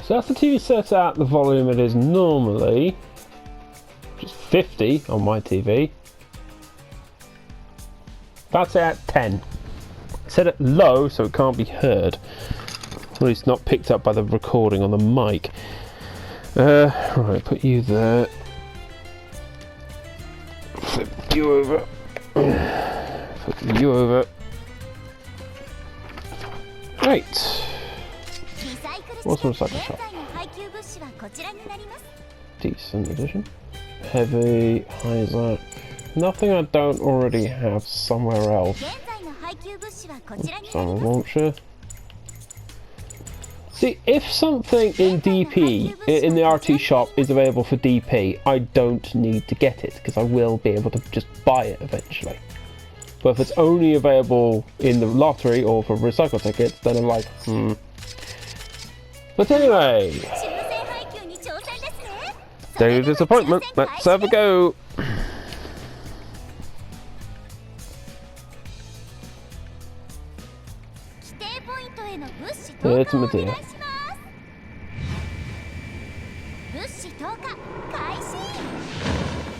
So that's the TV set at the volume it is normally, which is 50 on my TV. That's it at 10. Set it low so it can't be heard. At least not picked up by the recording on the mic. Right, put you there. Flip you over. Flip you over. Right. What's on the cycle shop? Decent edition. Heavy, Isaac. Nothing I don't already have somewhere else. Some launcher. See, if something in DP, in the RT shop, is available for DP, I don't need to get it, because I will be able to just buy it eventually. But if it's only available in the lottery or for recycle tickets, then I'm like, But anyway, day of disappointment, let's have a go. It's Medea.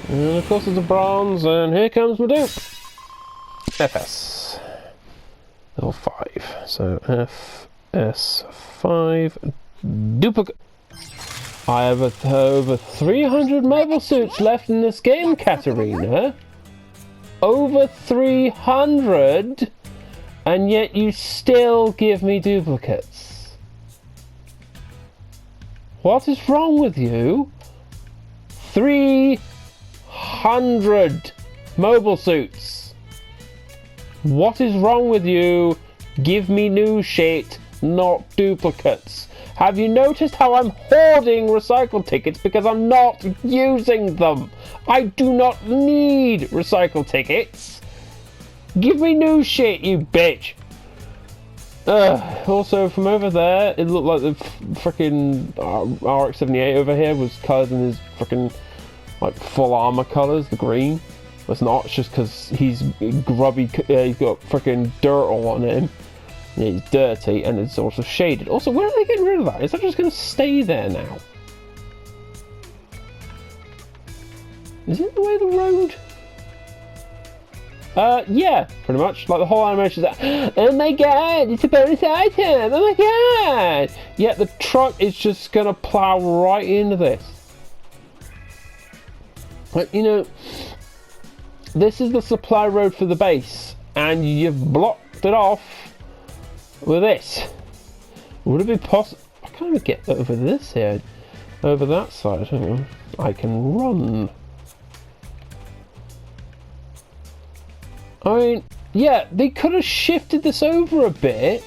And of course it's a bronze, and here comes Medea. FS. Level 5. So FS5 duplicate. I have over 300 mobile suits left in this game, Katarina. Over 300, and yet you still give me duplicates. What is wrong with you? 300 mobile suits. What is wrong with you? Give me new shit, not duplicates. Have you noticed how I'm hoarding recycle tickets because I'm not using them? I do not need recycle tickets. Give me new shit, you bitch. Also, from over there, it looked like the frickin' RX-78 over here was coloured in his frickin' like full armour colours, the green. It's not, it's just because he's grubby, he's got frickin' dirt all on him. Yeah, he's dirty, and it's also shaded. Also, where are they getting rid of that? Is that just going to stay there now? Is it the way of the road? Yeah, pretty much. Like the whole animation is that, oh my god, it's a bonus item, oh my god! Yeah, the truck is just going to plow right into this. Like, you know, this is the supply road for the base, and you've blocked it off with this. Would it be possible? I can't even get over this here. Over that side. Hang on. I can run. I mean, yeah, they could have shifted this over a bit.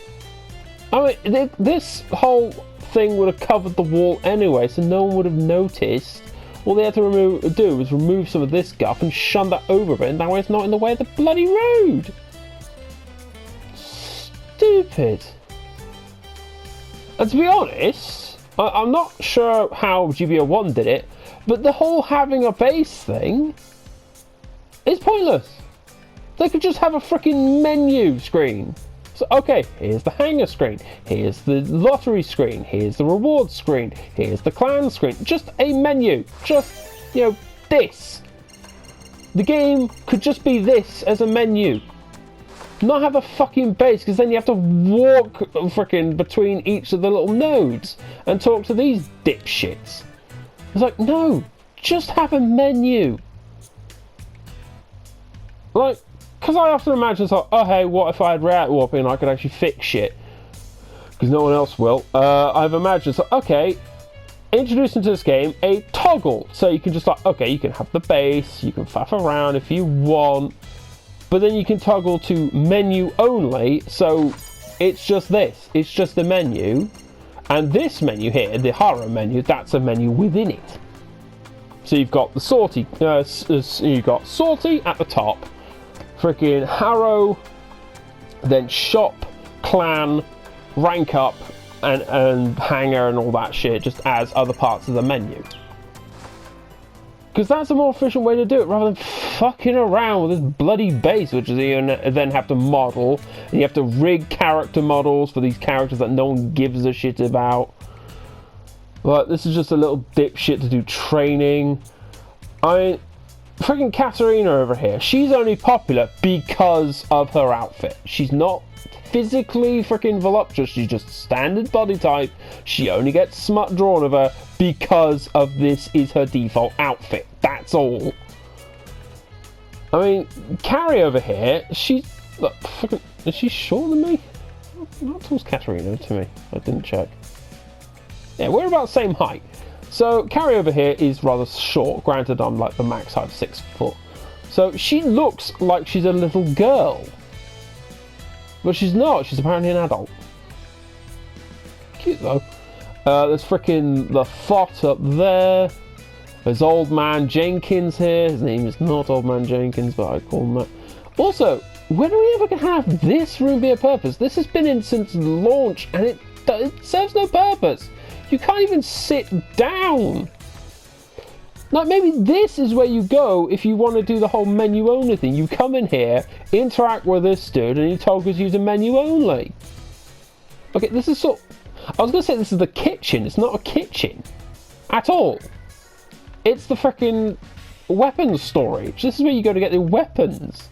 I mean, this whole thing would have covered the wall anyway, so no one would have noticed. All they had to do was remove some of this guff and shun that over a bit, and that way it's not in the way of the bloody road. Stupid. And to be honest, I'm not sure how GBO1 did it, but the whole having a base thing is pointless. They could just have a freaking menu screen. So, okay, here's the hangar screen, here's the lottery screen, here's the reward screen, here's the clan screen. Just a menu. Just, you know, this. The game could just be this as a menu. Not have a fucking base, because then you have to walk frickin' between each of the little nodes and talk to these dipshits. It's like, no, just have a menu. Like, because I often imagine, it's like, oh hey, what if I had react warping and I could actually fix shit? Because no one else will. I've imagined, so okay, introduce into this game a toggle. So you can just like, okay, you can have the base, you can faff around if you want, but then you can toggle to menu only, so it's just this. It's just the menu. And this menu here, the horror menu, that's a menu within it. So you've got the sortie, you've got sortie at the top, freaking Harrow, then shop, clan, rank up, and hangar and all that shit, just as other parts of the menu. Because that's a more efficient way to do it, rather than fucking around with this bloody base, which is you then have to model, and you have to rig character models for these characters that no one gives a shit about. But this is just a little dipshit to do training. Freaking Katarina over here, she's only popular because of her outfit. She's not physically freaking voluptuous, she's just standard body type. She only gets smut drawn of her because of this is her default outfit. That's all. I mean, Carrie over here, she's... Look, freaking... Is she shorter than me? Not tall's Katarina to me. I didn't check. Yeah, we're about the same height. So, Carrie over here is rather short. Granted, I'm like the max height of 6 foot. So, she looks like she's a little girl. But she's not. She's apparently an adult. Cute, though. There's freaking the Fott up there. There's Old Man Jenkins here. His name is not Old Man Jenkins, but I call him that. Also, when are we ever going to have this room be a purpose? This has been in since launch, and it serves no purpose. You can't even sit down. Like, maybe this is where you go if you want to do the whole menu only thing. You come in here, interact with this dude, and you told us use a menu only. Okay, this is sort... I was going to say this is the kitchen. It's not a kitchen. At all. It's the freaking weapons storage. This is where you go to get the weapons.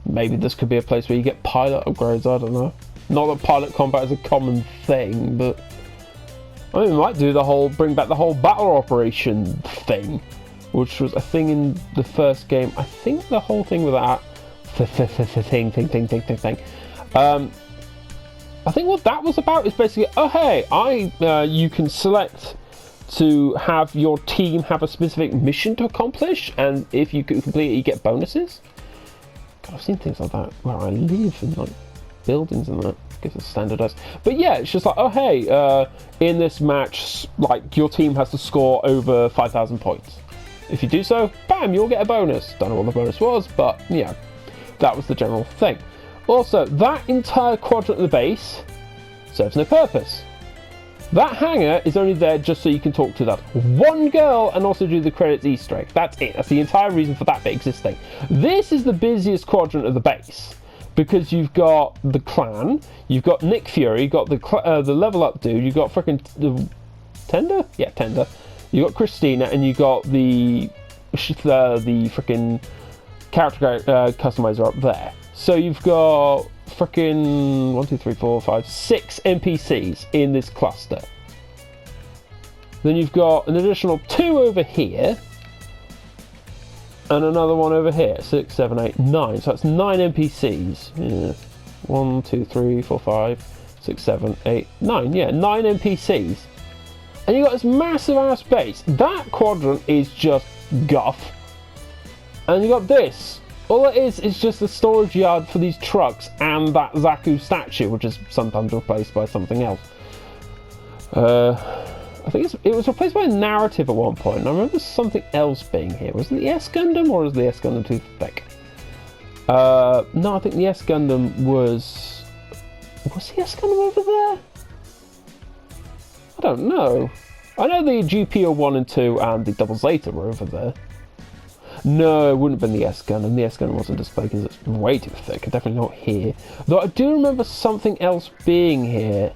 Maybe this could be a place where you get pilot upgrades, I don't know. Not that pilot combat is a common thing, but... I mean, we might do the whole... bring back the whole battle operation thing, which was a thing in the first game. I think the whole thing with that... thing. I think what that was about is basically, oh hey, you can select to have your team have a specific mission to accomplish, and if you complete it, you get bonuses. God, I've seen things like that where I live in like buildings and that. I guess it's standardized. But yeah, it's just like, oh hey, in this match, like your team has to score over 5,000 points. If you do so, bam, you'll get a bonus. Don't know what the bonus was, but yeah, that was the general thing. Also, that entire quadrant of the base serves no purpose. That hangar is only there just so you can talk to that one girl and also do the credits Easter egg. That's it. That's the entire reason for that bit existing. This is the busiest quadrant of the base because you've got the clan, you've got Nick Fury, you've got the level up dude, you've got freaking Tender? Yeah, Tender. You got Christina, and you got the freaking character customizer up there. So you've got freaking 1, 2, 3, 4, 5, 6 NPCs in this cluster. Then you've got an additional 2 over here, and another one over here. 6, 7, 8, 9. So that's 9 NPCs. Yeah. 1, 2, 3, 4, 5, 6, 7, 8, 9. Yeah, 9 NPCs. And you've got this massive ass base. That quadrant is just guff. And you got this. All it is just a storage yard for these trucks and that Zaku statue, which is sometimes replaced by something else. I think it was replaced by a narrative at one point. And I remember something else being here. Was it the S Gundam, or was the S Gundam too thick? No, I think the S Gundam was... Was the S Gundam over there? I don't know. I know the GBO1 and 2 and the Double Zeta were over there. No, it wouldn't have been the S Gundam. The S Gundam wasn't displayed because it's way too thick. Definitely not here. Though I do remember something else being here.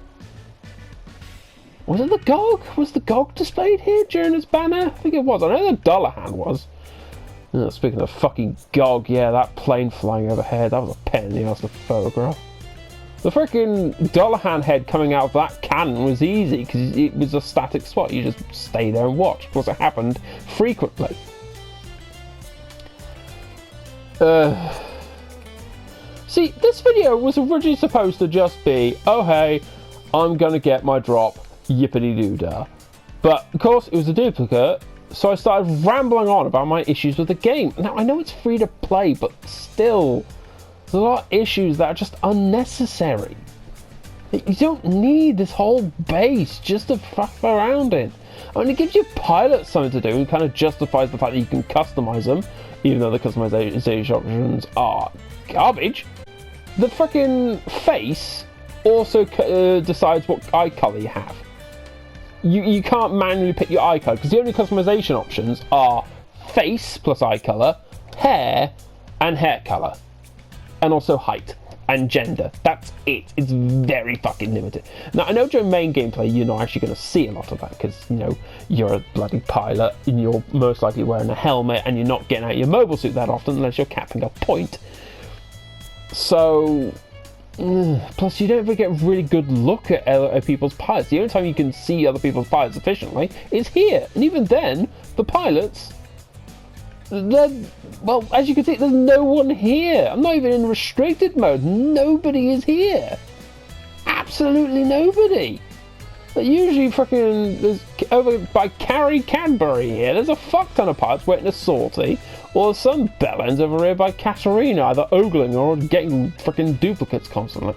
Was it the GOG? Was the GOG displayed here during its banner? I think it was. I know the Dullahan was. Oh, speaking of fucking GOG, yeah, that plane flying overhead, that was a pain in the ass to photograph. The freaking Dullahan head coming out of that cannon was easy because it was a static spot. You just stay there and watch because it happened frequently. See, this video was originally supposed to just be, oh hey, I'm gonna get my drop, yippity-doo-dah. But, of course, it was a duplicate, so I started rambling on about my issues with the game. Now, I know it's free to play, but still, there's a lot of issues that are just unnecessary. You don't need this whole base just to fuck around in. I mean, it gives your pilots something to do and kind of justifies the fact that you can customize them, even though the customization options are garbage. The freaking face also decides what eye color you have. You can't manually pick your eye color because the only customization options are face plus eye color, hair, and hair color, and also height. and gender. That's it. It's very fucking limited. Now, I know during main gameplay, you're not actually going to see a lot of that because, you know, you're a bloody pilot and you're most likely wearing a helmet and you're not getting out your mobile suit that often unless you're capping a point. So, plus you don't ever get a really good look at people's pilots. The only time you can see other people's pilots efficiently is here. And even then, the pilots... well, as you can see, there's no one here. I'm not even in restricted mode. Nobody is here. Absolutely nobody. But usually fucking there's over by Carrie Cadbury here. There's a fuck ton of pilots waiting to sortie, or some bellends over here by Katarina, either ogling or getting freaking duplicates constantly.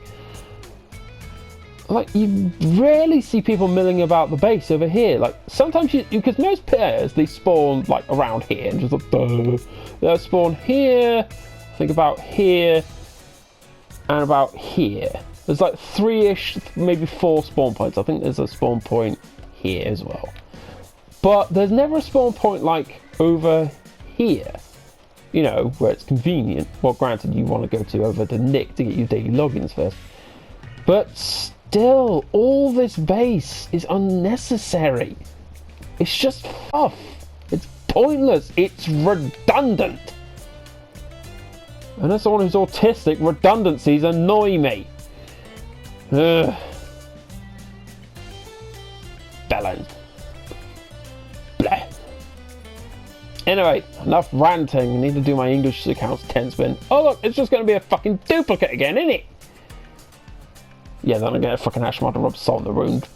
Like, you rarely see people milling about the base over here. Like, sometimes because most players, they spawn, like, around here, and just like, duh. They'll spawn here, think about here, and about here. There's like 3-ish, maybe 4 spawn points. I think there's a spawn point here as well. But there's never a spawn point, like, over here. You know, where it's convenient. Well, granted, you want to go to over to Nick to get your daily logins first. But still, all this base is unnecessary. It's just fluff. It's pointless. It's redundant. And as someone who's autistic, redundancies annoy me. Ugh. Balance. Blah. Anyway, enough ranting. I need to do my English accounts 10 spin. Oh look, it's just going to be a fucking duplicate again, isn't it? Yeah, then I'm going to fucking ash mod to rub salt in the wound.